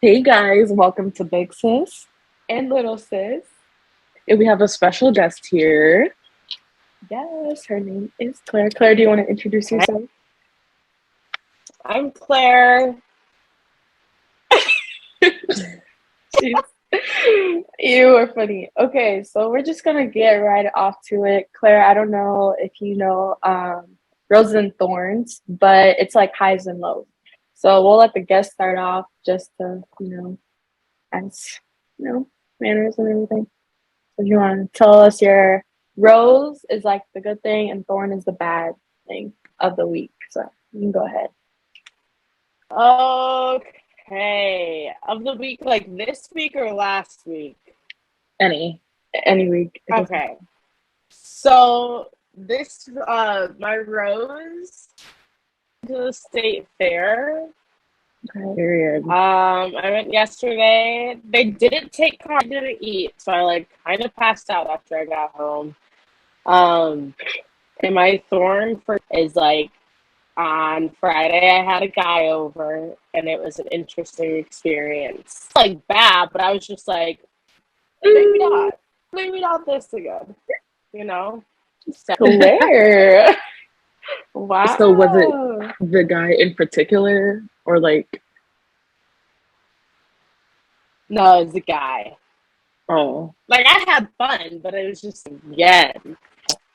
Hey guys, welcome to Big Sis and Little Sis. And we have a special guest here. Yes, her name is Claire. Claire, do you want to introduce yourself? I'm Claire. Jeez. You are funny. Okay, so we're just gonna get right off to it. Claire, I don't know if you know Roses and Thorns, but it's like highs and lows. So we'll let the guest start off just to, as manners and everything. If you want to tell us your rose is like the good thing and thorn is the bad thing of the week. So you can go ahead. Okay. Of the week, like this week or last week? Any week. Okay. So this my rose to the state fair. Okay. Period. I went yesterday. They didn't take car, I didn't eat, so I like kind of passed out after I got home. Um and my thorn for is like on Friday, I had a guy over, and it was an interesting experience. Like bad, but I was just like, maybe not this again, you know. So, Claire. So was it Wow. the guy in particular or like, no, it's a guy. oh, Like I had fun, but it was just again.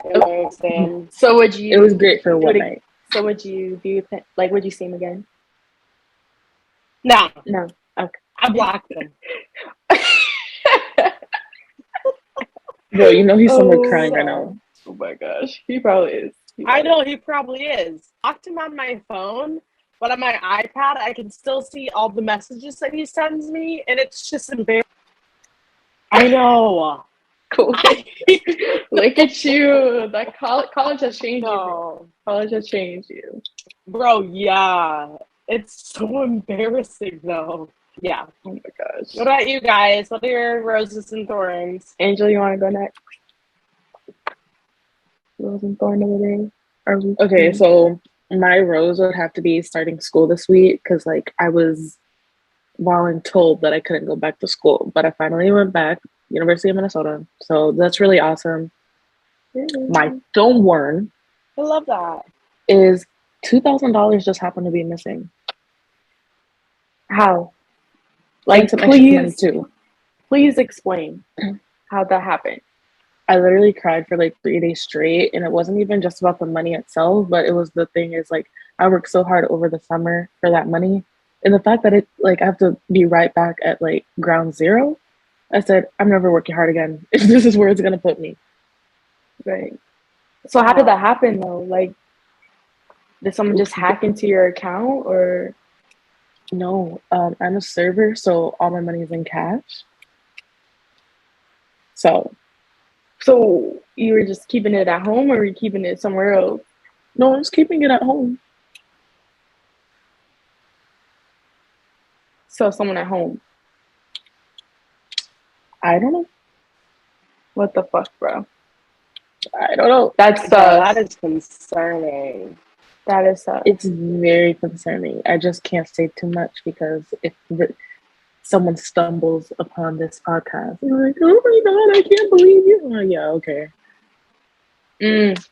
You know what I'm saying? So would it was you great for do one it? night. So would you do? Like, would you see him again? No, No. Okay. I blocked him. Bro, you know he's somewhere Oh, crying right now. oh my gosh, he probably is. I know he probably is. Blocked him on my phone, but on my iPad, I can still see all the messages that he sends me, and it's just embarrassing. I know. Cool. Look at you. That college has changed you, bro. No. College has changed you. Bro, yeah. It's so embarrassing, though. Yeah. Oh my gosh. What about you guys? What are your roses and thorns? Angel, you want to go next? Rose and Thorn of the day. Are we? Okay, so my rose would have to be starting school this week because like I was told that I couldn't go back to school, but I finally went back, University of Minnesota. So that's really awesome. My thorn I love that. is $2,000 just happened to be missing. How? And Like, some extra money too. please explain how that happened. I literally cried for like 3 days straight, and it wasn't even just about the money itself, but it was the thing is like I worked so hard over the summer for that money, and the fact that it like I have to be right back at like ground zero. I said I'm never working hard again. If this is where it's gonna put me. Right. So how did that happen though? Like, did someone just hack into your account or? No, I'm a server, so all my money is in cash. So So you were just keeping it at home or were you keeping it somewhere else? no, I'm just keeping it at home. So someone at home. I don't know. What the fuck, bro? I don't know. That's Bro, that is concerning. That is sus. It's very concerning. I just can't say too much because if someone stumbles upon this podcast, they're like, "Oh my god, I can't believe you!" Oh, yeah, okay.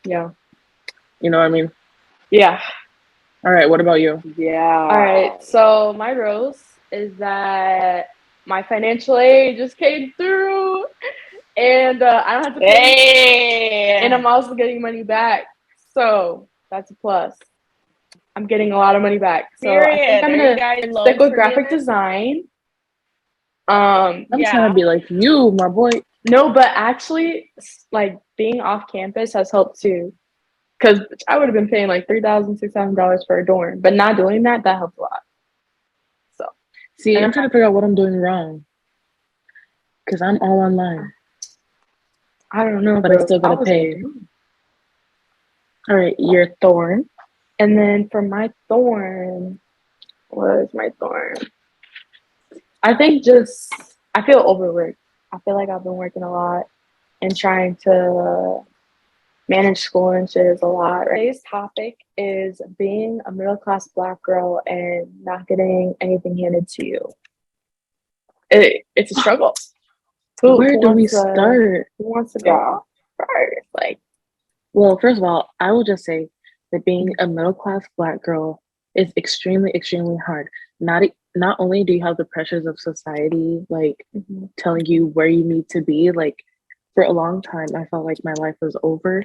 Yeah. You know what I mean? Yeah. All right. What about you? Yeah. All right. So my rose is that my financial aid just came through, and I don't have to pay. Hey. And I'm also getting money back, so that's a plus. I'm getting a lot of money back, so I think I'm gonna stick with graphic design. I'm trying to be like you, my boy. No, but actually, like being off campus has helped too. Because I would have been paying like $3,000, $6,000 for a dorm, but not doing that helped a lot. So, see, I'm trying to figure out what I'm doing wrong because I'm all online. I don't know, but I still gotta pay. All right, your thorn, and then for my thorn, what is my thorn? I think just I feel overworked. I feel like I've been working a lot and trying to manage school and shit is a lot. Right? Today's topic is being a middle class Black girl and not getting anything handed to you. it's a struggle. Where do we start? Who wants to go first? Like, well, first of all, I will just say that being a middle class Black girl is extremely, extremely hard. Not only do you have the pressures of society, like telling you where you need to be, like for a long time, I felt like my life was over.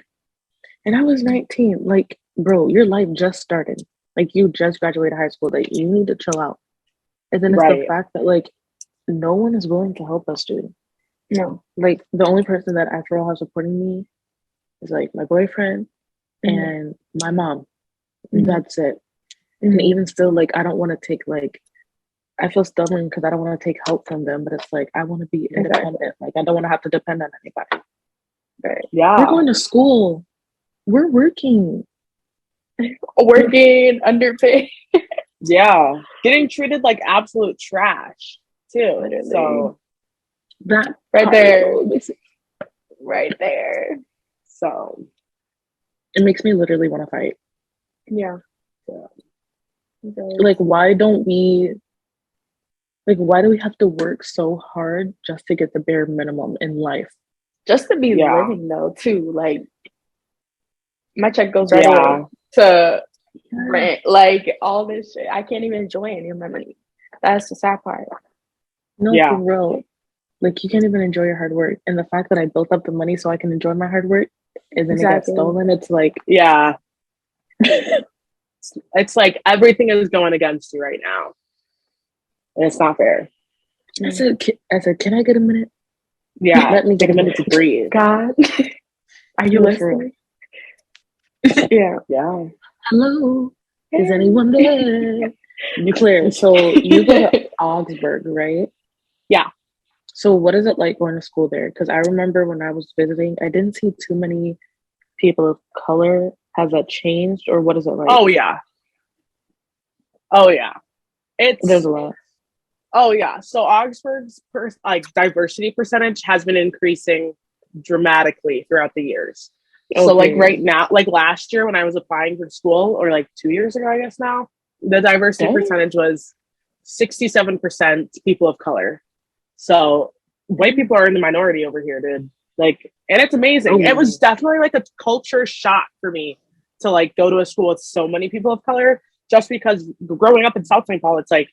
And I was 19. Like, bro, your life just started. Like, you just graduated high school. Like, you need to chill out. And then it's the fact that, like, no one is willing to help us, dude. No. Like, the only person that I feel has supporting me is, like, my boyfriend and my mom. That's it. And even still, like, I don't want to take, like, I feel stubborn because I don't want to take help from them, but it's like, I want to be independent. Like, I don't want to have to depend on anybody. Right. Yeah. We're going to school. We're working. Underpaid. Yeah. Getting treated like absolute trash, too. Literally. So, that right there. Right there. So, it makes me literally want to fight. Yeah. Like, why do we have to work so hard just to get the bare minimum in life? Just to be living, though, too. Like, my check goes right away to rent. Like, all this shit. I can't even enjoy any of my money. That's the sad part. No, for real. Like, you can't even enjoy your hard work. And the fact that I built up the money so I can enjoy my hard work, and then it got stolen, it's like... Yeah. It's like everything is going against you right now. And it's not fair. I said, can I get a minute? Yeah. Let me take a minute to breathe. God. Are you listening? Yeah. Hello. Is anyone there? Claire, so you go to Augsburg, right? Yeah. So what is it like going to school there? Because I remember when I was visiting, I didn't see too many people of color. Has that changed, or what is it like? Oh yeah. There's a lot. Oh yeah. So Augsburg's diversity percentage has been increasing dramatically throughout the years. Okay. So like right now, like last year when I was applying for school, or like 2 years ago, I guess now, the diversity percentage was 67% people of color. So white people are in the minority over here, dude. Like, and it's amazing. It was definitely like a culture shock for me to like go to a school with so many people of color, just because growing up in South St. Paul, it's like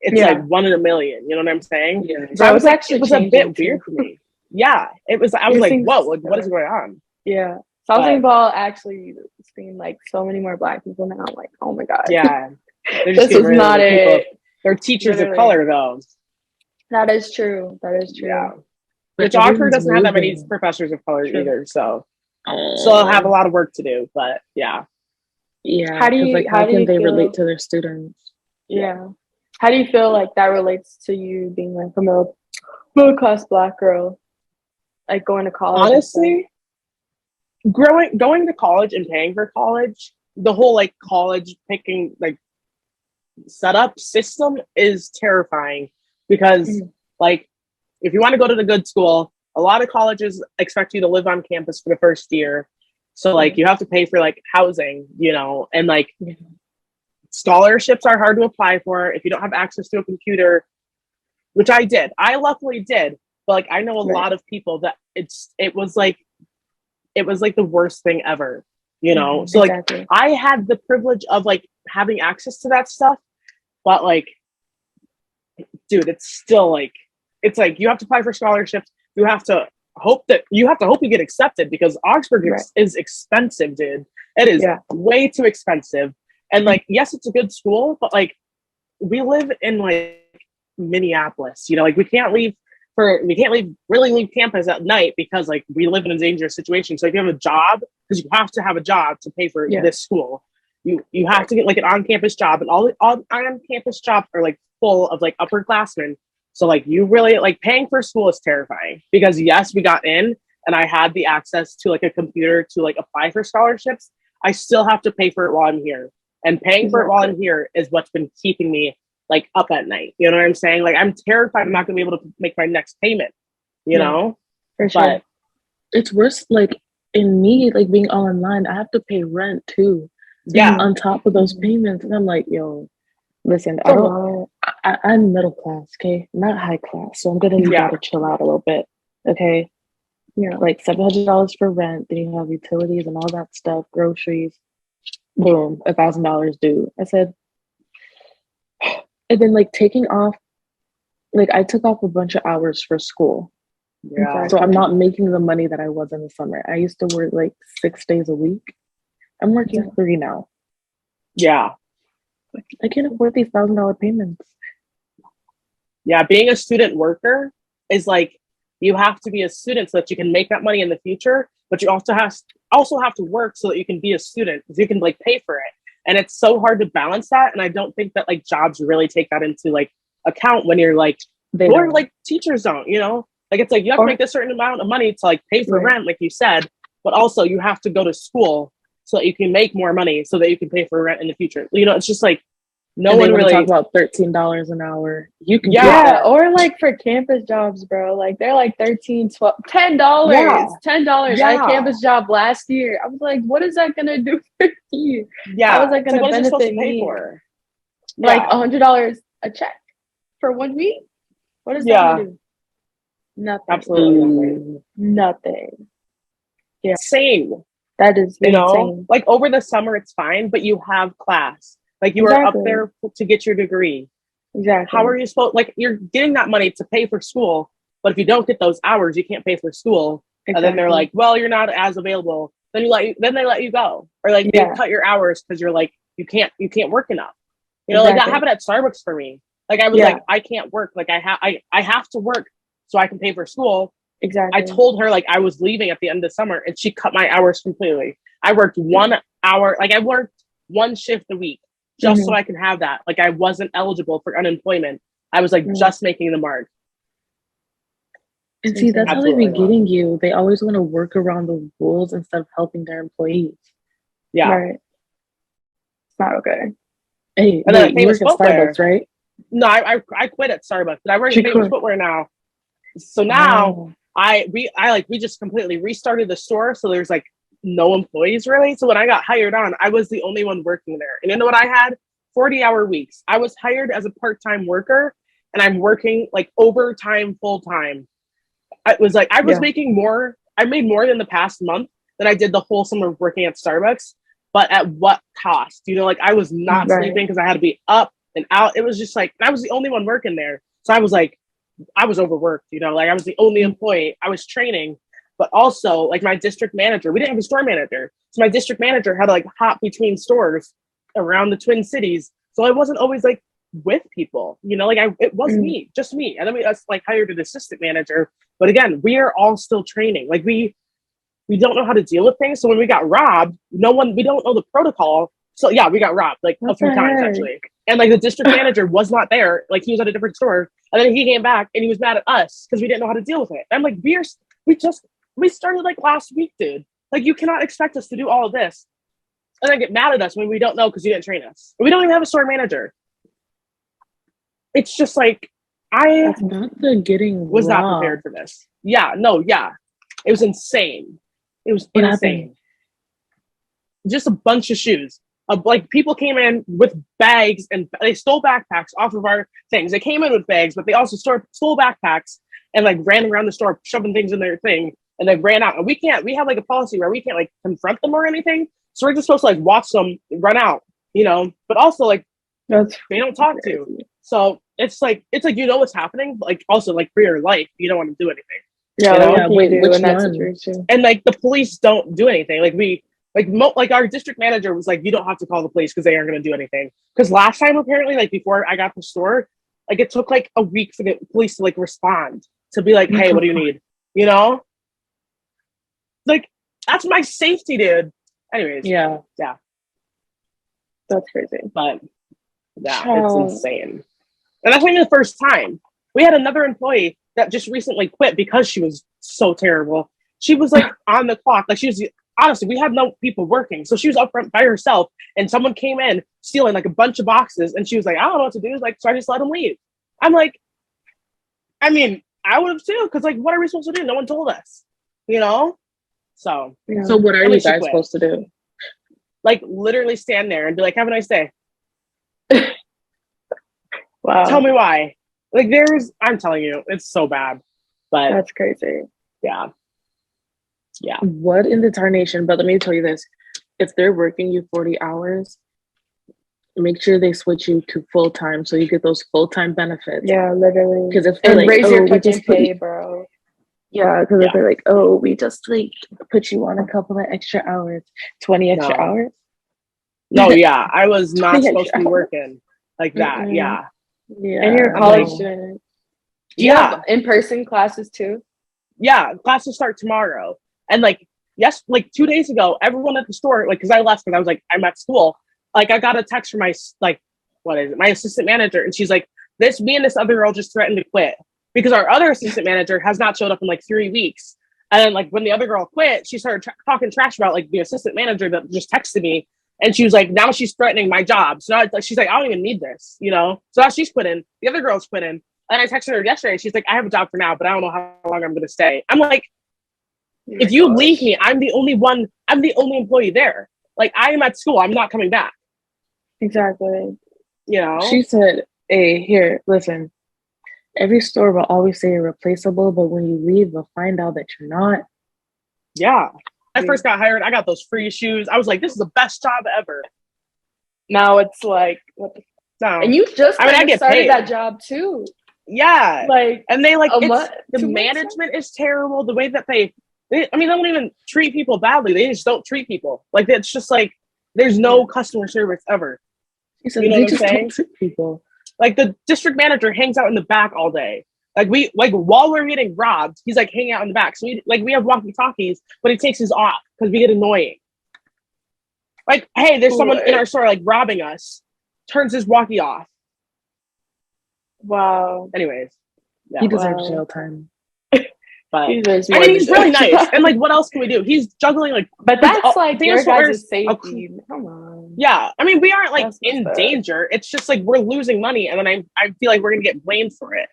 1 in a million. You know what I'm saying? Yeah. So I was like, it was a bit weird for me. Yeah, it was. I was like, whoa, like, what is going on? Yeah, South St. Paul actually seeing like so many more Black people now. I'm like, oh my god. Yeah, this is not it. They're teachers of color, though. That is true. Yeah. Which Oxford doesn't have that many professors of color either, so they'll have a lot of work to do. But yeah. How can they relate to their students? Yeah. How do you feel like that relates to you being like a middle class Black girl, like going to college? Honestly, going to college and paying for college, the whole like college picking like setup system is terrifying, because like if you want to go to the good school, a lot of colleges expect you to live on campus for the first year. So like you have to pay for like housing, you know, and like scholarships are hard to apply for if you don't have access to a computer, which I did. I luckily did, but like I know a lot of people that it was like the worst thing ever, you know. So like I had the privilege of like having access to that stuff, but like, dude, it's still like, it's like you have to apply for scholarships. You have to hope you get accepted, because Augsburg is expensive, dude. It is way too expensive. And like, yes, it's a good school, but like we live in like Minneapolis, you know, like we can't leave campus at night because like we live in a dangerous situation. So if you have a job, because you have to have a job to pay for this school, you have to get like an on-campus job, and all on-campus jobs are like full of like upperclassmen. So like you really like paying for school is terrifying, because yes, we got in and I had the access to like a computer to like apply for scholarships. I still have to pay for it while I'm here, and paying for it while I'm here is what's been keeping me like up at night. You know what I'm saying? Like I'm terrified I'm not gonna be able to make my next payment, you know? For sure. But it's worse, like in me, like being all online, I have to pay rent too. On top of those payments. And I'm like, yo, listen, I'm middle class, okay, not high class, so I'm gonna need y'all to chill out a little bit, okay? Yeah. Like $700 for rent, then you have utilities and all that stuff, groceries. Boom, $1,000 due. I said, and then like taking off, like I took off a bunch of hours for school. Yeah. So I'm not making the money that I was in the summer. I used to work like 6 days a week. I'm working 3 now. Yeah. I can't afford these $1,000 payments. Yeah. Being a student worker is like, you have to be a student so that you can make that money in the future, but you also have to work so that you can be a student because you can like pay for it. And it's so hard to balance that. And I don't think that like jobs really take that into like account when you're like, or like teachers don't, you know, like it's like you have to make a certain amount of money to like pay for rent, like you said, but also you have to go to school so that you can make more money so that you can pay for rent in the future. You know, it's just like no one really talk about $13 an hour. You can or like for campus jobs, bro. Like they're like $13, $12, $10. $10. I had a campus job last year. I was like, what is that gonna do for you? Yeah. How is that gonna benefit me? For? Like $100 a check for 1 week? What is that gonna do? Nothing. Absolutely nothing. Yeah. Same. That is insane. Know, like over the summer it's fine, but you have class. Like you are up there to get your degree. Exactly. How are you supposed, like you're getting that money to pay for school, but if you don't get those hours, you can't pay for school. Exactly. And then they're like, well, you're not as available. Then they let you go. Or like they cut your hours because you're like, you can't work enough. You know, like that happened at Starbucks for me. Like I was like, I can't work. Like I have to work so I can pay for school. Exactly. I told her like I was leaving at the end of the summer and she cut my hours completely. I worked 1 hour, like I worked 1 shift a week just so I can have that. Like I wasn't eligible for unemployment. I was like just making the mark. And see, that's how they be getting you. They always want to work around the rules instead of helping their employees. Yeah. Right. It's not okay. Hey, and then you work at Starbucks, right? No, I quit at Starbucks, but I work at Famous Footwear now. So now we just completely restarted the store. So there's like no employees really. So when I got hired on, I was the only one working there. And you know what I had? 40-hour weeks. I was hired as a part-time worker and I'm working like overtime full-time. I was like, I was making more. I made more than the past month than I did the whole summer of working at Starbucks. But at what cost? You know, like I was not sleeping because I had to be up and out. It was just like, I was the only one working there. So I was like, I was overworked, you know, like I was the only employee. I was training, but also like my district manager, we didn't have a store manager. So my district manager had to like hop between stores around the Twin Cities. So I wasn't always like with people, you know, like it was me, just me. And then we like hired an assistant manager. But again, we are all still training. Like we don't know how to deal with things. So when we got robbed, we don't know the protocol. So yeah, we got robbed like a few times actually. And like the district manager was not there. Like he was at a different store. And then he came back and he was mad at us because we didn't know how to deal with it. And I'm like, we started like last week, dude. Like you cannot expect us to do all of this. And then get mad at us when we don't know because you didn't train us. We don't even have a store manager. It's just like, I was not prepared for this. Yeah, no, yeah. It was insane. It was insane. Just a bunch of shoes. Like people came in with bags and they stole backpacks off of our things. They came in with bags, but they also stole backpacks and like ran around the store shoving things in their thing and they ran out. And we have like a policy where we can't like confront them or anything. So we're just supposed to like watch them run out, you know, but also like they don't talk to. So it's like you know what's happening, but like also like for your life, you don't want to do anything. Yeah, you know? Wait, which in that situation? And like the police don't do anything. Like our district manager was like, you don't have to call the police because they aren't going to do anything. Because last time apparently, like before I got the store, like it took like a week for the police to like respond to be like, hey, what do you need? You know, like that's my safety, dude. Anyways, yeah, that's crazy. But yeah, it's insane. And that's not even the first time. We had another employee that just recently quit because she was so terrible. She was like on the clock. Like honestly, we had no people working. So she was up front by herself and someone came in stealing like a bunch of boxes and she was like, I don't know what to do. Like, so I just let them leave. I'm like, I mean, I would have too. Cause like, what are we supposed to do? No one told us, you know? So what are you guys supposed to do? Like literally stand there and be like, have a nice day. Wow. Tell me why. Like, I'm telling you, it's so bad. But that's crazy. Yeah. Yeah. What in the tarnation? But let me tell you this. If they're working you 40 hours, make sure they switch you to full-time so you get those full-time benefits. Yeah, literally. Because if they're and like, raise oh, your we fucking just pay, bro. Yeah, because if they're like, oh, we just like put you on a couple of extra hours, 20 extra hours. No, yeah, I was not 20 supposed to be extra hours. working like that. Yeah. Yeah. And you're a college student. Do you have in-person classes too? Yeah, classes start tomorrow. And like, yes, like 2 days ago, everyone at the store, like, because I left because I was like, I'm at school. Like, I got a text from my, like, what is it? My assistant manager. And she's like, me and this other girl just threatened to quit because our other assistant manager has not showed up in like 3 weeks. And then like when the other girl quit, she started talking trash about like the assistant manager that just texted me. And she was like, now she's threatening my job. So now it's like, she's like, I don't even need this, you know? So now she's quitting. The other girl's quitting. And I texted her yesterday. She's like, I have a job for now, but I don't know how long I'm going to stay. I'm like, if you leave me, I'm the only employee there. Like, I am at school. I'm not coming back. Exactly. You know? She said, hey, here, listen. Every store will always say you're replaceable, but when you leave, they'll find out that you're not. Yeah. I first got hired. I got those free shoes. I was like, this is the best job ever. Now it's like, what the no. And you just I get started paid. that job too. Yeah. Like, and they like, the management is terrible. The way that they don't even treat people badly. They just don't treat people. Like, it's just like, there's no customer service ever. You know what I'm saying? Don't treat people. Like, the district manager hangs out in the back all day. Like, while we're getting robbed, he's like hanging out in the back. So we have walkie-talkies, but he takes his off because we get annoying. Like, hey, there's someone in our store like robbing us. Turns his walkie off. Wow. Anyways, he deserves jail time. But he's really nice. And like, what else can we do? He's juggling like. But that's like your guys' safety. Come on. Yeah, I mean, we aren't like in danger. It's just like we're losing money, and then I feel like we're gonna get blamed for it.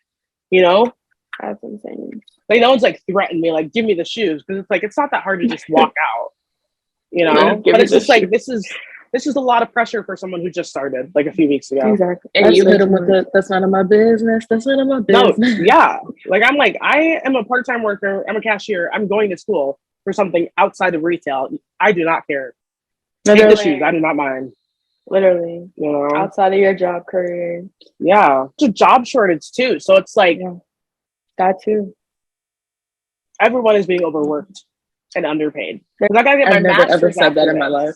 You know? That's insane. Like, no one's like threatened me, like, give me the shoes, because it's like it's not that hard to just walk out. You know? But it's just like this is a lot of pressure for someone who just started like a few weeks ago. Exactly. And you hit him with that's none of my business. That's none of my business. No, yeah. Like, I'm like, I am a part-time worker. I'm a cashier. I'm going to school for something outside of retail. I do not care. Take the shoes. I do not mind. Literally. You know? Outside of your job career. Yeah. It's a job shortage too. So it's like that too. Everyone is being overworked and underpaid. I gotta get my I've never master's ever said that in my life.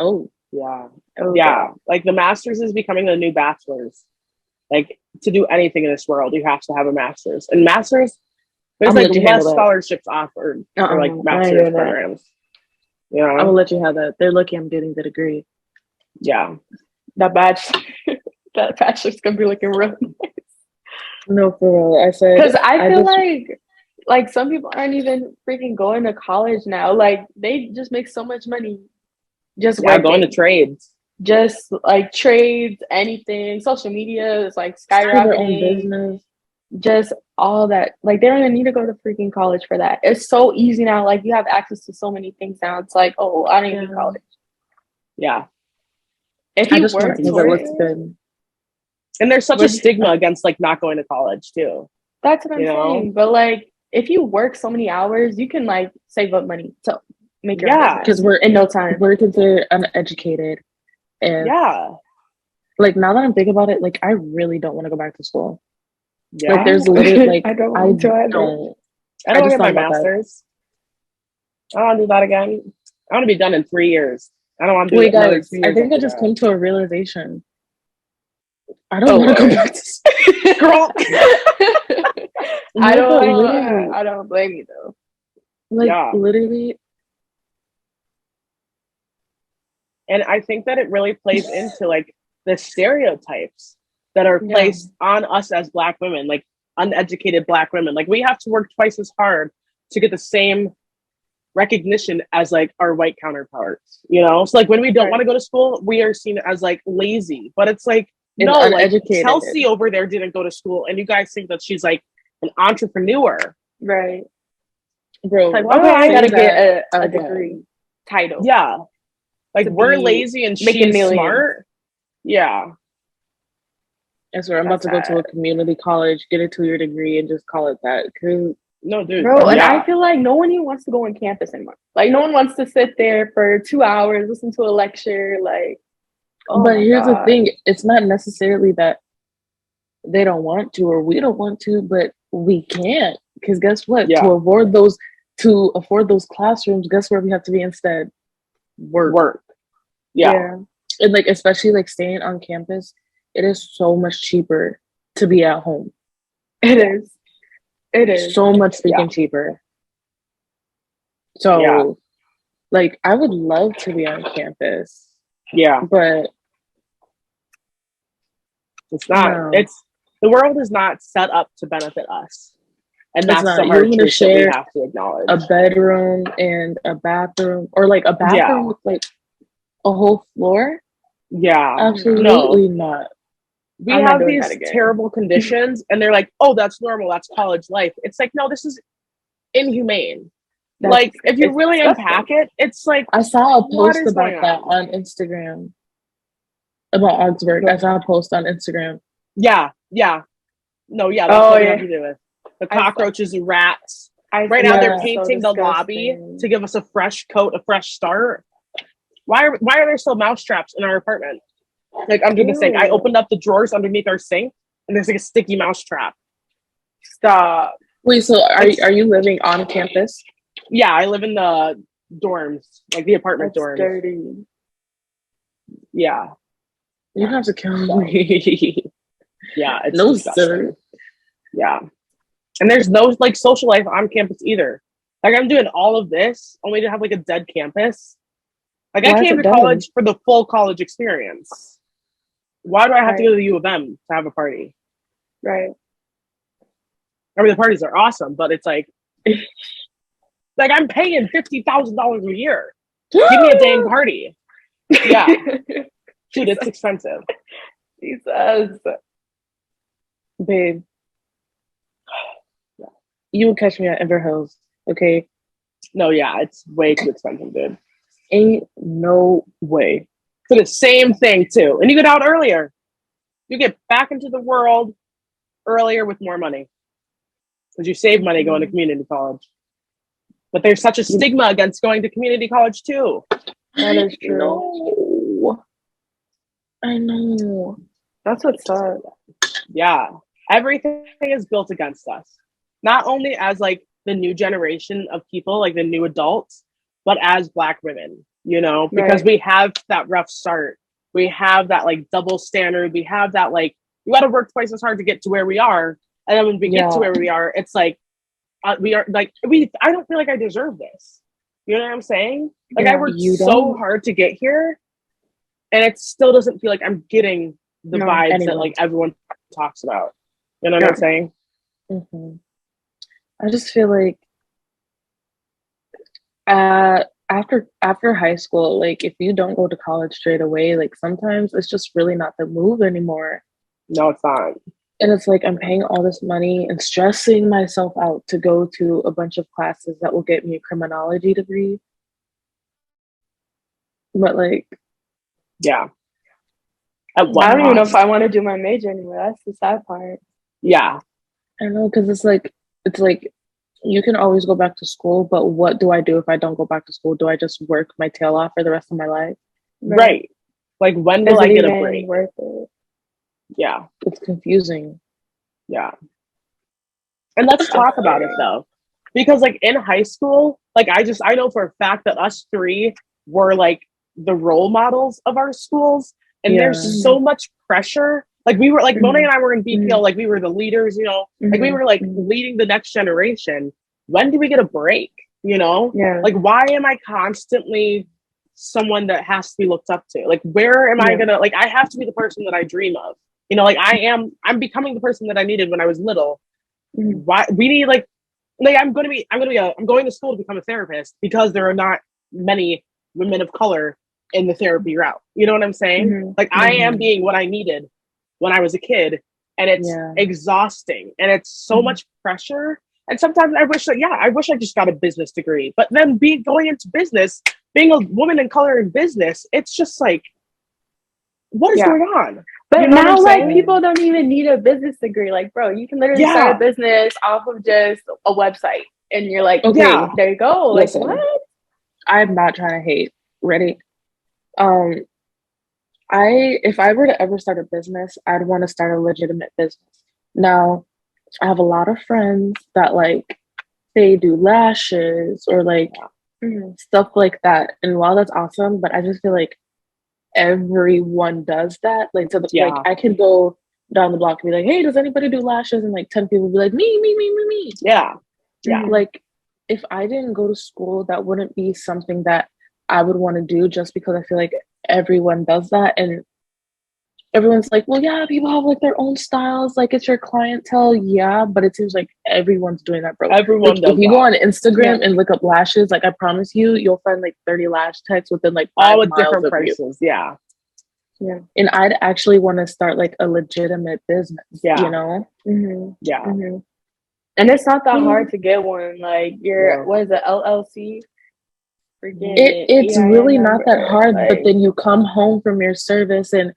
Oh. Yeah. Oh, yeah. Like, the master's is becoming the new bachelor's. Like, to do anything in this world, you have to have a master's. And master's, there's like less scholarships offered for like master's programs. You know? I'm gonna let you have that. They're lucky I'm getting the degree. Yeah. That bachelor's gonna be looking real nice. No, for real. I said, because I feel like some people aren't even freaking going to college now. Like, they just make so much money. Just going to trades. Just like trades, anything. Social media is like skyrocketing. Their own business. Just all that. Like, they don't even need to go to freaking college for that. It's so easy now. Like, you have access to so many things now. It's like, oh, I don't even need college. Yeah. If you work for it, looks good. And there's such a stigma against like not going to college too. That's what I'm saying. But like, if you work so many hours, you can like save up money to make your business. Because we're in no time. We're considered uneducated. And like, now that I'm thinking about it, like, I really don't want to go back to school. Yeah. Like, there's literally like I don't want to get my master's. I don't want to do that again. I want to be done in 3 years. I don't want to do it. Guys, I think I just came to a realization. I don't want to go back to school. Girl. I don't blame you though. Like, literally. And I think that it really plays into like the stereotypes that are placed on us as Black women, like uneducated Black women. Like, we have to work twice as hard to get the same recognition as like our white counterparts, you know? So like, when we don't want to go to school, we are seen as like lazy, but it's like, no, like Chelsea over there didn't go to school and you guys think that she's like an entrepreneur. Right. Bro, like, okay, I gotta get a degree title. Yeah. Like, we're lazy and she's smart. Yeah. I swear, I'm about to go to a community college, get a 2-year degree, and just call it that. Cause no, dude, bro, and I feel like no one even wants to go on campus anymore. Like, no one wants to sit there for 2 hours, listen to a lecture. Like, but here's the thing: it's not necessarily that they don't want to or we don't want to, but we can't. Because guess what? Yeah. To afford those classrooms, guess where we have to be instead? Work. Yeah. And like, especially like staying on campus, it is so much cheaper to be at home. It is so much freaking cheaper. So like, I would love to be on campus. Yeah. But it's not. It's the world is not set up to benefit us. And that's the hard truth that we have to acknowledge. A bedroom and a bathroom, or like a bathroom with like a whole floor? Yeah. Absolutely not. We have these terrible conditions and they're like, oh, that's normal. That's college life. It's like, no, this is inhumane. Like, if you really unpack it, it's like, I saw a post about that on Instagram. About Augsburg. I saw a post on Instagram. Yeah. No, that's what we have to do with. The cockroaches and rats. Right now they're painting the lobby to give us a fresh coat, a fresh start. Why are there still mouse traps in our apartment? Like, I'm gonna say, I opened up the drawers underneath our sink and there's like a sticky mouse trap. Stop. Wait, so are you living on campus? Yeah, I live in the dorms, like the apartment dorms. Dirty. Yeah. You have to kill me. Yeah, it's no disgusting. Sir. Yeah. And there's no like social life on campus either. Like, I'm doing all of this only to have like a dead campus. Like, I came to college for the full college experience. Why do I have to go to the U of M to have a party? Right. I mean, the parties are awesome, but it's like I'm paying $50,000 a year. Give me a dang party. Yeah. Dude, it's expensive. Jesus. Babe. You will catch me at Ember Hills, okay? No, yeah, it's way too expensive, dude. Ain't no way. For the same thing, too. And you get out earlier. You get back into the world earlier with more money. Because you save money going to community college. But there's such a stigma against going to community college, too. That is true. I know. That's what's sad. Yeah. Everything is built against us. Not only as like the new generation of people, like the new adults, but as Black women, you know, because we have that rough start. We have that like double standard. We have that like, you got to work twice as hard to get to where we are. And then when we get to where we are, it's like, we are like, I don't feel like I deserve this. You know what I'm saying? Like, I worked so hard to get here and it still doesn't feel like I'm getting the vibes that like everyone talks about. You know what I'm saying? Mm-hmm. I just feel like after high school, like if you don't go to college straight away, like sometimes it's just really not the move anymore. No, it's not. And it's like I'm paying all this money and stressing myself out to go to a bunch of classes that will get me a criminology degree. But like, yeah. I don't even know if I want to do my major anymore. That's the sad part. Yeah. I know, because it's like you can always go back to school, but what do I do if I don't go back to school? Do I just work my tail off for the rest of my life? Right. Like, when will I get a break? Worth it? Yeah. It's confusing. Yeah. And let's talk about it though. Because like in high school, like I know for a fact that us three were like the role models of our schools. And there's so much pressure. Like we were like Mon'e and I were in BPL, like we were the leaders, you know, like we were like leading the next generation. When do we get a break? You know? Yeah. Like, why am I constantly someone that has to be looked up to? Like, where am I gonna, like, I have to be the person that I dream of. You know, like I'm becoming the person that I needed when I was little. Why we need like I'm going to school to become a therapist because there are not many women of color in the therapy route. You know what I'm saying? Like I am being what I needed when I was a kid, and it's exhausting and it's so much pressure. And sometimes I wish I just got a business degree, but then going into business, being a woman in color in business, it's just like, what is going on? But You know what I'm now, like, saying? people don't even need a business degree. Like, bro, you can literally start a business off of just a website, and you're like, Okay, there you go. listen, Like, what? I'm not trying to hate. Ready? Um, if I were to ever start a business, I'd want to start a legitimate business. Now, I have a lot of friends that like they do lashes or like stuff like that. And while that's awesome, but I just feel like everyone does that. Like like I could go down the block and be like, hey, does anybody do lashes? And like 10 people would be like, me. Yeah. Like if I didn't go to school, that wouldn't be something that I would want to do just because I feel like everyone does that. And everyone's like, well, yeah, people have like their own styles, like it's your clientele, yeah, but it seems like everyone's doing that, bro. Everyone like does if you that. go on Instagram and look up lashes, like I promise you'll find like 30 lash techs within like 5 all with miles different of prices. you. Yeah, and I'd actually want to start like a legitimate business, you know. And it's not that hard to get one. Like what is it, LLC? It's really not that hard, like, but then you come home from your service and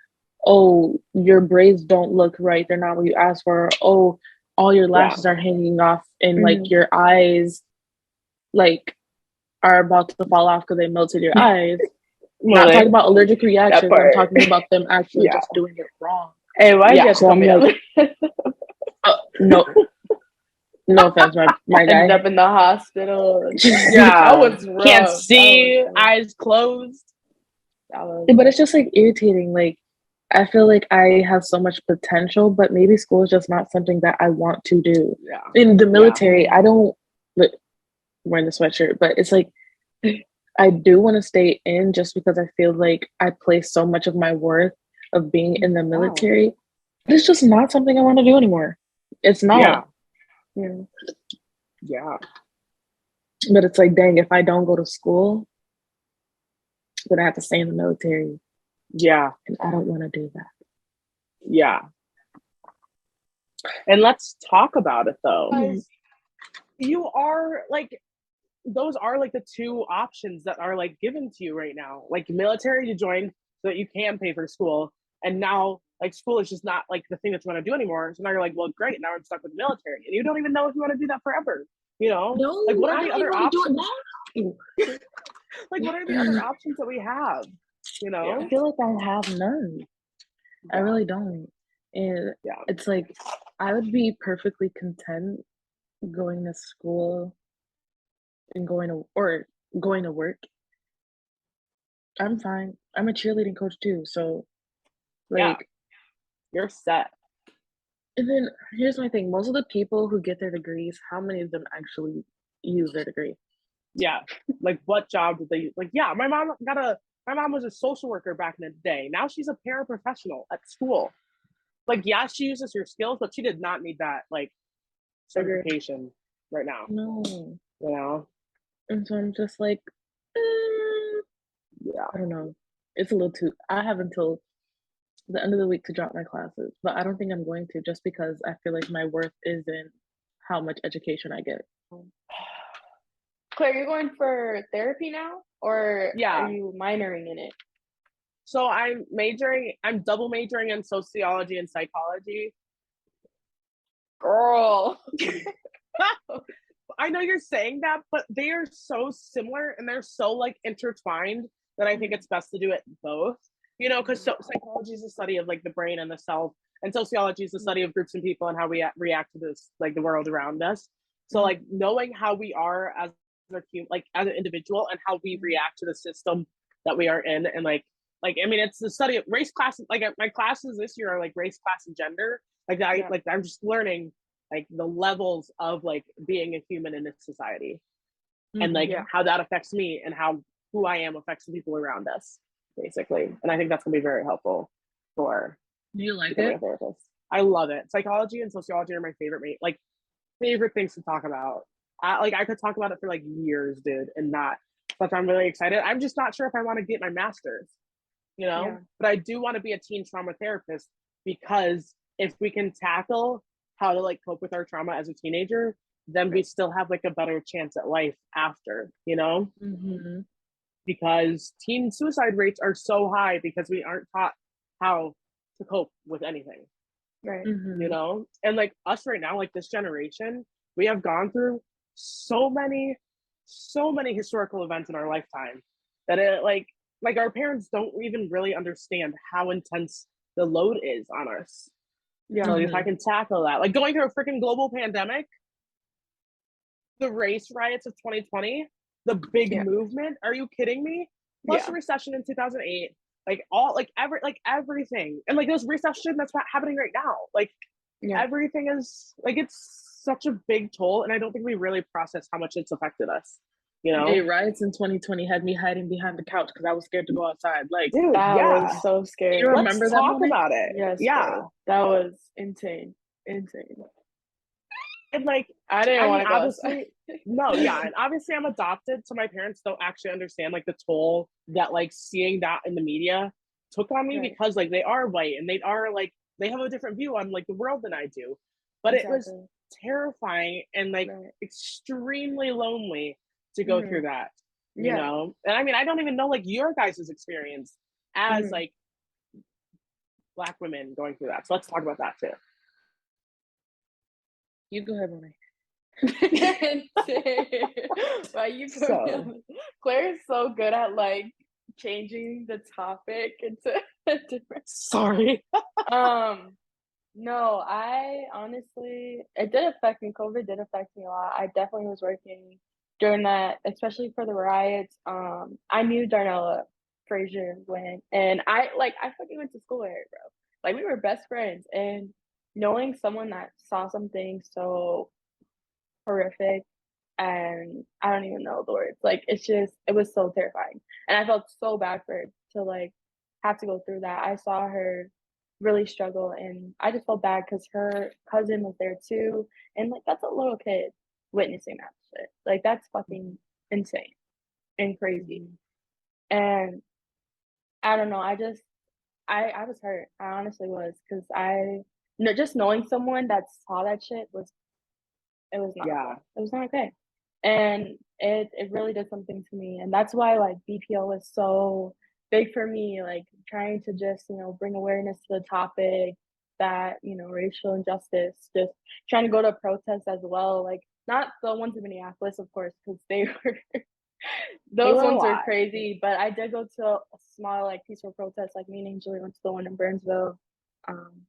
oh, your braids don't look right, they're not what you asked for. Oh, all your lashes are hanging off and like your eyes like are about to fall off because they melted your eyes. Not talking about allergic reactions, I'm talking about them actually just doing it wrong. Hey, why did you so I'm like, no offense, my guy. End up in the hospital. That was rough. Can't see, eyes closed. But it's just like irritating. Like I feel like I have so much potential, but maybe school is just not something that I want to do. In the military, I don't like wearing the sweatshirt, but it's like I do want to stay in just because I feel like I place so much of my worth of being in the military. But it's just not something I want to do anymore. It's not. Yeah. But it's like, dang, if I don't go to school, then I have to stay in the military. Yeah. And I don't want to do that. Yeah. And let's talk about it though. You are like, those are like the two options that are like given to you right now. Like military to join so that you can pay for school. And now like school is just not like the thing that you want to do anymore. So now you're like, well, great, now I'm stuck with the military. And you don't even know if you want to do that forever. You know? No, like what are the other options? Like what are the other options that we have? You know? I feel like I have none. I really don't. And it's like I would be perfectly content going to school and going to work. I'm fine. I'm a cheerleading coach too, so like you're set. And then here's my thing: most of the people who get their degrees, how many of them actually use their degree? Yeah, like what job did they like? Yeah, my mom was a social worker back in the day. Now she's a paraprofessional at school. Like, yeah, she uses her skills, but she did not need that like certification right now. No, you know. And so I'm just like, I don't know. It's a little too. I have until the end of the week to drop my classes, but I don't think I'm going to just because I feel like my worth is in how much education I get. Claire, you're going for therapy now, or are you minoring in it? So I'm double majoring in sociology and psychology. Girl. I know you're saying that, but they are so similar and they're so like intertwined that I think it's best to do it both. You know, because psychology is the study of like the brain and the self, and sociology is the study of groups and people and how we react to this, like the world around us. So like knowing how we are as an individual and how we react to the system that we are in, and like I mean, it's the study of race, class. Like my classes this year are like race, class, and gender. Like I'm just learning like the levels of like being a human in this society, and like how that affects me and how who I am affects the people around us, basically. And I think that's gonna be very helpful for. Do you like it? I love it. Psychology and sociology are my favorite things to talk about. I could talk about it for like years, dude, and not. But I'm really excited. I'm just not sure if I want to get my master's, you know. But I do want to be a teen trauma therapist because if we can tackle how to like cope with our trauma as a teenager, then we still have like a better chance at life after, you know. Because teen suicide rates are so high because we aren't taught how to cope with anything, Right. you know? And like us right now, like this generation, we have gone through so many historical events in our lifetime that it like our parents don't even really understand how intense the load is on us. Yeah. So like, if I can tackle that, like going through a freaking global pandemic, the race riots of 2020, the big Yeah. movement, are you kidding me? Plus Yeah. the recession in 2008, like all like everything, and like this recession that's happening right now, like Yeah. everything is like it's such a big toll, and I don't think we really process how much it's affected us, you know? Hey, riots in 2020 had me hiding behind the couch because I was scared to go outside. Like, Dude, That was yeah. so scary. you Let's remember that talk moment? about it. Yes, Yeah. bro. That was insane. Insane. And like, I didn't I mean, want to go outside. obviously, no, yeah. And obviously, I'm adopted, so my parents don't actually understand like the toll that like seeing that in the media took on me Right. because like they are white and they are like, they have a different view on like the world than I do. But it was Exactly. terrifying and like Right. extremely lonely to go through that, you Yeah. know? And I mean, I don't even know like your guys' experience as like Black women going through that. So let's talk about that too. You go ahead, Mon'e. Why you put me So, on? Claire is so good at like changing the topic into a different. sorry. No, I honestly, it did affect me. COVID did affect me a lot. I definitely was working during that, especially for the riots. I knew Darnella Frazier when, and I fucking went to school with her, bro. Like we were best friends, and knowing someone that saw something so horrific, and I don't even know the words. Like it's just, it was so terrifying, and I felt so bad for her to like have to go through that. I saw her really struggle, and I just felt bad because her cousin was there too, and like that's a little kid witnessing that shit. Like that's fucking insane and crazy. And I don't know. I was hurt. I honestly was because just knowing someone that saw that shit was, it was not Yeah. okay. It was not okay. And it really did something to me. And that's why like BPO was so big for me, like trying to just, bring awareness to the topic that, racial injustice, just trying to go to protests as well. Like not the ones in Minneapolis, of course, because they were They those were a ones were lot. crazy. But I did go to a small like peaceful protest, like me and Angel went to the one in Burnsville.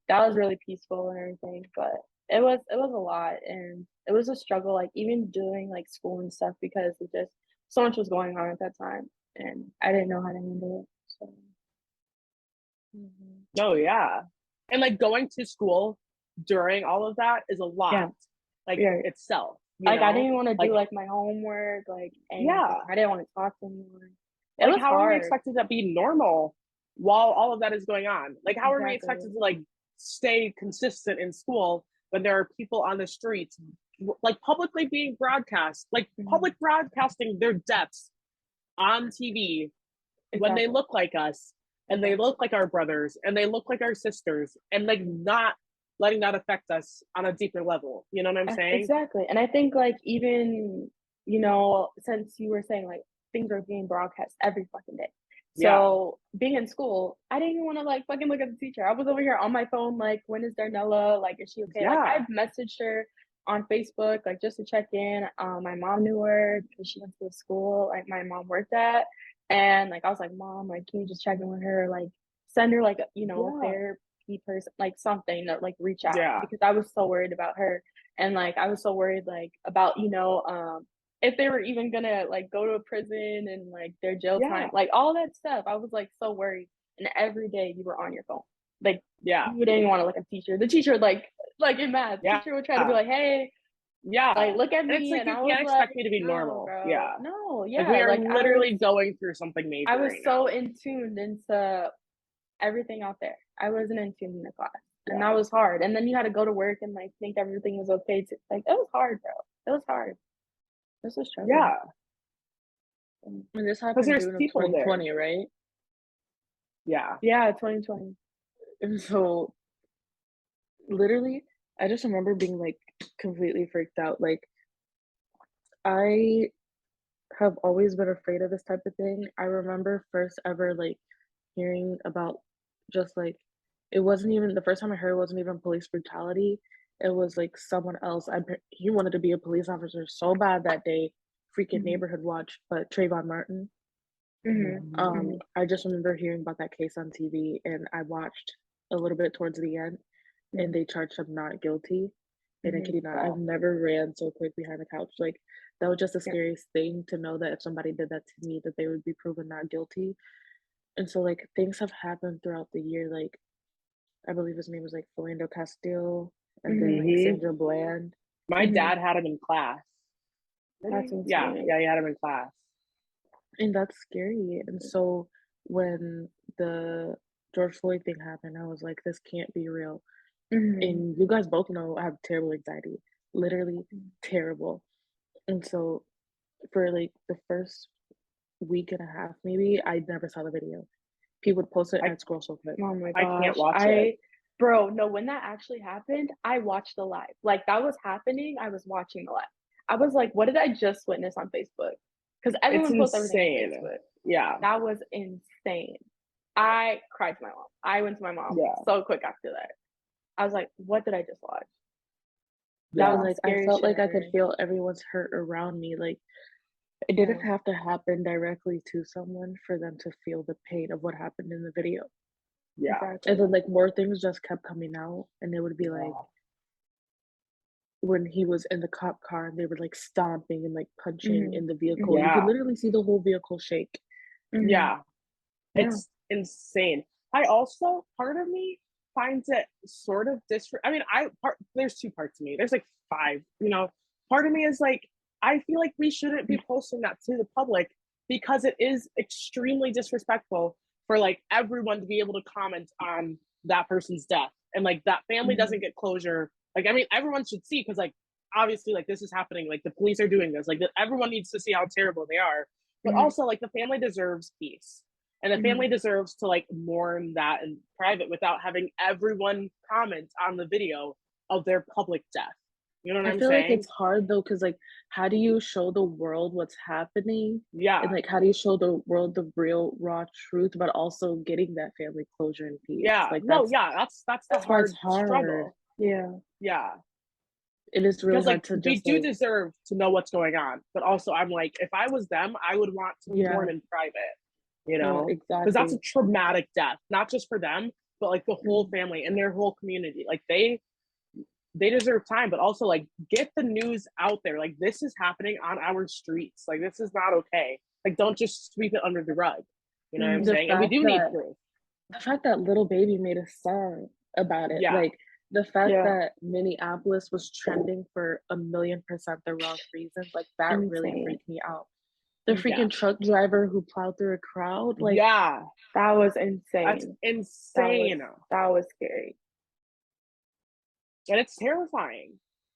That was really peaceful and everything, but it was a lot, and it was a struggle, like even doing like school and stuff because it just so much was going on at that time, and I didn't know how to handle it. So Oh yeah. And like going to school during all of that is a lot, yeah, like yeah. itself, you Like I know? didn't want to Like, do like my homework, like anything. yeah. I didn't want to talk to anyone. It Like was how are we hard. expected to be normal while all of that is going on? Like how are we Exactly. expected to like stay consistent in school when there are people on the streets like publicly being broadcast, like public broadcasting their deaths on TV when they Exactly. look like us and they Exactly. look like our brothers and they look like our sisters and like not letting that affect us on a deeper level. You know what I'm saying? Exactly. And I think like even, since you were saying like things are being broadcast every fucking day. Yeah. So being in school, I didn't even want to like fucking look at the teacher. I was over here on my phone, like, when is Darnella? Like, is she okay? Like Yeah. I've messaged her on Facebook, like just to check in. My mom knew her because she went to the school like my mom worked at. And like I was like, Mom, like, can you just check in with her? Like send her like a Yeah. therapy person, like something that like reach out Yeah. because I was so worried about her. And like I was so worried like about if they were even gonna like go to a prison and like their jail Yeah. time, like all that stuff. I was like so worried, and every day you were on your phone, like Yeah. you didn't want to look at the teacher. The teacher like in math, the Yeah. teacher would try to be like, hey, like Yeah. look at And it's me, like and you I was can't like, expect me to be no, normal. bro, Yeah. no, Like we yeah, are like literally going through something I major was right so now. in tuned into everything out there. I wasn't in tune in the class, and that Yeah. was hard. And then you had to go to work and like think everything was okay. Like it was hard, bro. It was hard. This was struggle. Yeah. And this Because happened there's June of people there. 2020, right? Yeah. Yeah, 2020. And so literally, I just remember being like completely freaked out. Like I have always been afraid of this type of thing. I remember first ever like hearing about just like It wasn't even the first time I heard it wasn't even police brutality. It was like someone else. He wanted to be a police officer so bad that day, freaking neighborhood watch. But Trayvon Martin. I just remember hearing about that case on TV, and I watched a little bit towards the end, and they charged him not guilty. And I kid you not, I've never ran so quick behind the couch. Like that was just the scariest thing to know that if somebody did that to me, that they would be proven not guilty. And so like things have happened throughout the year. Like I believe his name was like Philando Castile, and then like Sandra Bland. My dad had him in class. That's yeah, insane. he had him in class. And that's scary. And so when the George Floyd thing happened, I was like, this can't be real. And you guys both know I have terrible anxiety, literally terrible. And so for like the first week and a half, maybe, I never saw the video. People would post it and I'd scroll so quick. Oh my gosh. I can't watch it. Bro, no, when that actually happened, I watched the live. Like that was happening, I was watching the live. I was like, what did I just witness on Facebook? Because everyone posts everything on Facebook. Yeah. That was insane. I cried to my mom. I went to my mom so quick after that. I was like, what did I just watch? That was like, I felt like I could feel everyone's hurt around me. Like it didn't have to happen directly to someone for them to feel the pain of what happened in the video. Yeah. Exactly. And then like more things just kept coming out, and it would be like when he was in the cop car and they were like stomping and like punching in the vehicle. You could literally see the whole vehicle shake. Yeah. It's insane. I also, part of me finds it sort of there's two parts to me. There's like five, part of me is like, I feel like we shouldn't be posting that to the public because it is extremely disrespectful for like everyone to be able to comment on that person's death, and like that family doesn't get closure. Like, I mean, everyone should see, because like obviously like this is happening, like the police are doing this, like everyone needs to see how terrible they are, but also like the family deserves peace, and the family deserves to like mourn that in private without having everyone comment on the video of their public death. You know what I'm saying? I feel like it's hard though, because like, how do you show the world what's happening? Yeah. And like, how do you show the world the real raw truth, but also getting that family closure and peace? Yeah. Like that's the hard struggle. Yeah. Yeah. It is really hard like, to they just do deserve to know what's going on, but also I'm like, if I was them, I would want to mourn in private, exactly, because that's a traumatic death, not just for them, but like the whole family and their whole community. Like they deserve time, but also like get the news out there. Like this is happening on our streets. Like this is not okay. Like don't just sweep it under the rug. You know what I'm saying? And we do need proof. The fact that Lil Baby made a song about it, like the fact that Minneapolis was trending for 1,000,000% the wrong reasons, like that really freaked me out. The freaking truck driver who plowed through a crowd, like that was insane. That's insane. That was scary. And it's terrifying,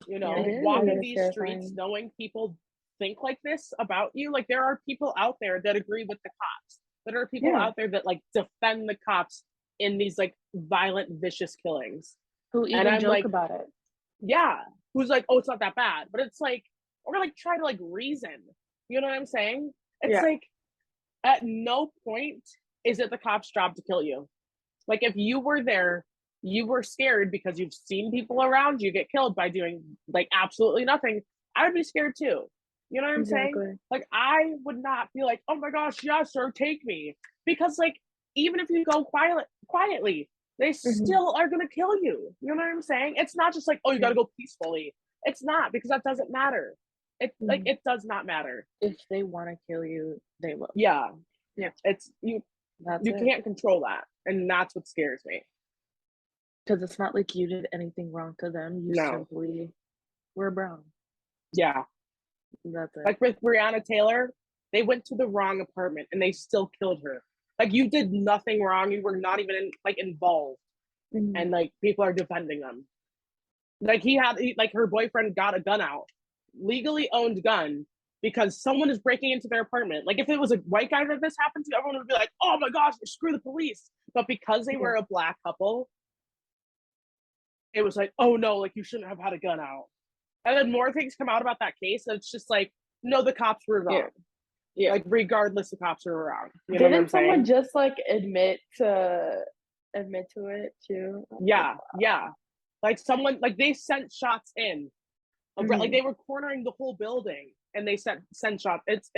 walking these streets knowing people think like this about you. Like there are people out there that agree with the cops. There are people out there that like defend the cops in these like violent, vicious killings. Who even joke about it. Yeah. Who's like, oh, it's not that bad. But it's like, or like try to like reason. You know what I'm saying? It's like at no point is it the cops' job to kill you. Like if you were there, you were scared because you've seen people around you get killed by doing like absolutely nothing, I would be scared too. You know what I'm saying? Like I would not be like, oh my gosh, yes, sir, take me. Because like even if you go quietly, they still are gonna kill you. You know what I'm saying? It's not just like, oh, you gotta go peacefully. It's not, because that doesn't matter. It like it does not matter. If they want to kill you, they will. Yeah. It's you can't control that. And that's what scares me. Because it's not like you did anything wrong to them. You simply were brown. Yeah. That's it. Like with Breonna Taylor, they went to the wrong apartment and they still killed her. Like you did nothing wrong. You were not even involved. And like people are defending them. Like her boyfriend got a gun out, legally owned gun, because someone is breaking into their apartment. Like if it was a white guy that this happened to, everyone would be like, oh my gosh, screw the police. But because they were a black couple, it was like, oh no, like you shouldn't have had a gun out. And then more things come out about that case. And it's just like, no, the cops were wrong. Yeah. Like regardless, the cops were wrong. You know what I'm saying? Didn't someone just like admit to admit to it too. Yeah, yeah. Like someone, like they sent shots in, like they were cornering the whole building, and they sent shots. It's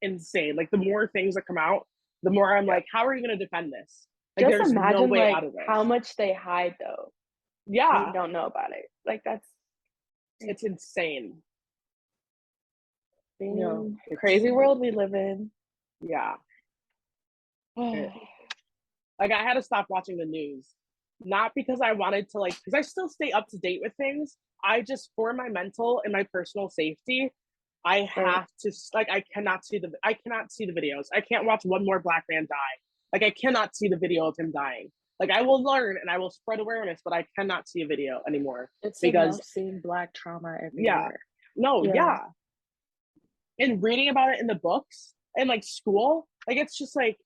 insane. Like the more things that come out, the more I'm like, how are you going to defend this? Like Just there's no imagine way like out of how this. much they hide though. We Yeah, don't know about it. Like that's it's insane. crazy world we live in. Yeah. It, like I had to stop watching the news, not because I wanted to, like, because I still stay up to date with things. I just, for my mental and my personal safety, I have to, like, I cannot see the videos. I can't watch one more black man die. Like I cannot see the video of him dying. Like I will learn and I will spread awareness, but I cannot see a video anymore. It's because enough seeing black trauma yeah, everywhere. no, yeah. And reading about it in the books and like school, like it's just like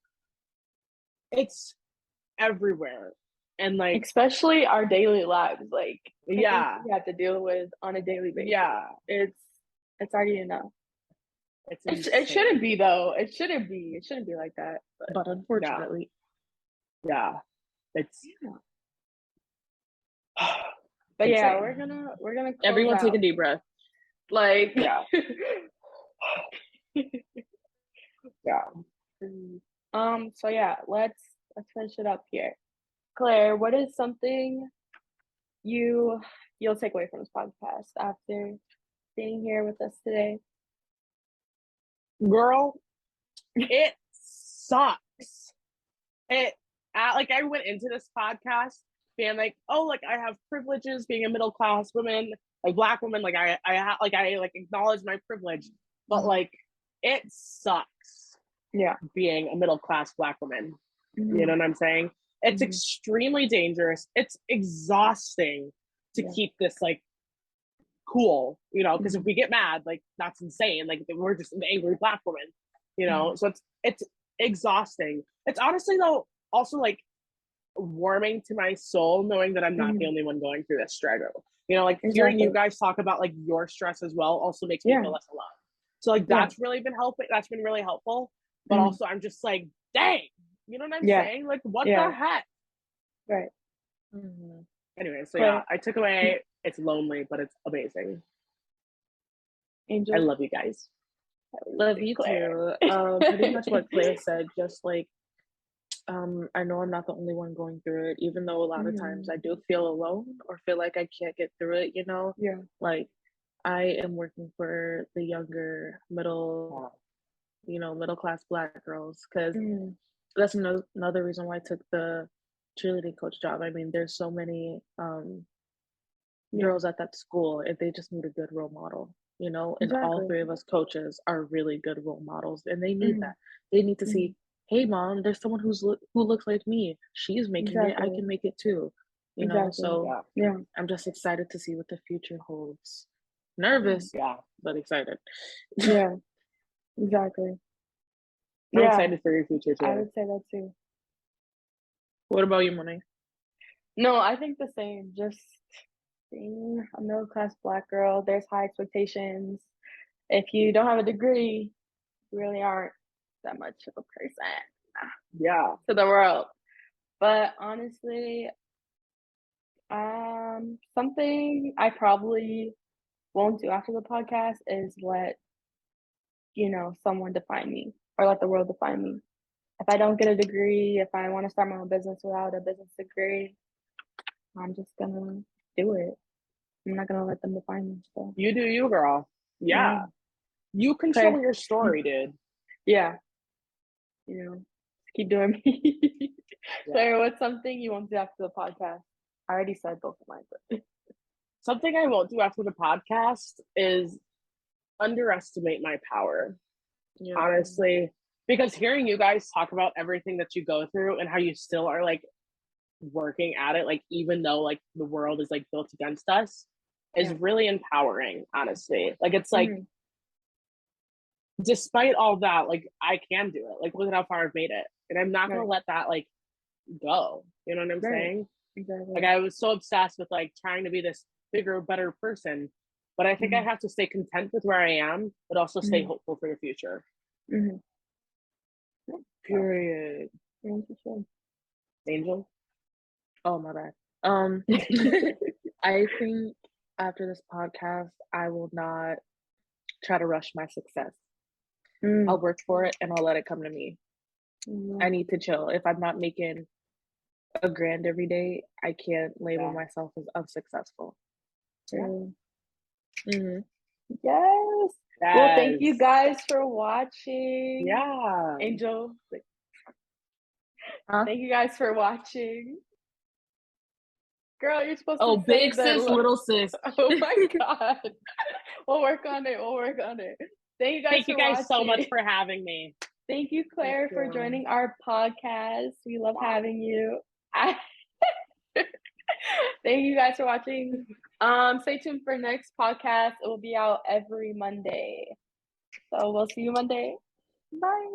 it's everywhere. And like especially our daily lives, like yeah, we have to deal with on a daily basis. yeah, it's already enough. It shouldn't be though. It shouldn't be like that. But unfortunately, yeah, it's. But yeah, we're gonna everyone take a deep breath. Like yeah, yeah. So yeah, let's finish it up here. Claire, what is something you'll take away from this podcast after being here with us today? Girl, it sucks. It like I went into this podcast being like, oh, like I have privileges being a middle class woman, like black woman, like I acknowledge my privilege, but like it sucks. Yeah, being a middle class black woman. You know what I'm saying? It's extremely dangerous. It's exhausting to keep this like cool, because if we get mad, like that's insane. Like we're just an angry black woman, So it's exhausting. It's honestly though also like warming to my soul knowing that I'm not the only one going through this struggle. Like hearing you guys talk about like your stress as well also makes me feel less alone. So like that's really been helping. That's been really helpful. But also I'm just like, dang, you know what I'm saying? Like what the heck? Right. Anyway, so yeah, I took away it's lonely, but it's amazing. Angel, I love you guys. Love you too. Pretty much what Claire said, just like I know I'm not the only one going through it, even though a lot of times I do feel alone or feel like I can't get through it, Yeah. Like I am working for the younger middle class black girls, because that's another reason why I took the cheerleading coach job. I mean, there's so many girls at that school, and they just need a good role model, and all three of us coaches are really good role models, and they need that. They need to see, hey mom, there's someone who looks like me, she's making it, I can make it too, so I'm just excited to see what the future holds. Nervous, but excited. Yeah, exactly. I'm excited for your future too. I would say that too. What about you, Mon'e? No, I think the same. Just being a middle class black girl, there's high expectations. If you don't have a degree, you really aren't that much of a person to the world. But honestly, something I probably won't do after the podcast is let someone define me or let the world define me. If I don't get a degree, if I want to start my own business without a business degree, I'm just gonna do it. I'm not gonna let them define me. So. You do you, girl. Yeah. You control your story, dude. Yeah. Keep doing me. Claire, what's something you won't do after the podcast? I already said both of mine, but something I won't do after the podcast is underestimate my power. Honestly, because hearing you guys talk about everything that you go through and how you still are like working at it, like even though like the world is like built against us, is really empowering. Honestly, like it's like despite all that, like I can do it. Like look at how far I've made it, and I'm not gonna let that like go. You know what I'm saying? Exactly. Like I was so obsessed with like trying to be this bigger, better person, but I think I have to stay content with where I am, but also stay hopeful for the future. Period. Angel. Oh my bad. I think after this podcast, I will not try to rush my success. I'll work for it and I'll let it come to me. I need to chill. If I'm not making a grand every day, I can't label myself as unsuccessful. Yes. Well, thank you guys for watching. Yeah. Angel. Thank you guys for watching. Girl, you're supposed to say big sis, little sis. Oh my god. We'll work on it. Thank you guys so much for having me. Thank you, Claire, for joining our podcast. We love having you. Thank you guys for watching. Stay tuned for next podcast. It will be out every Monday. So we'll see you Monday. Bye.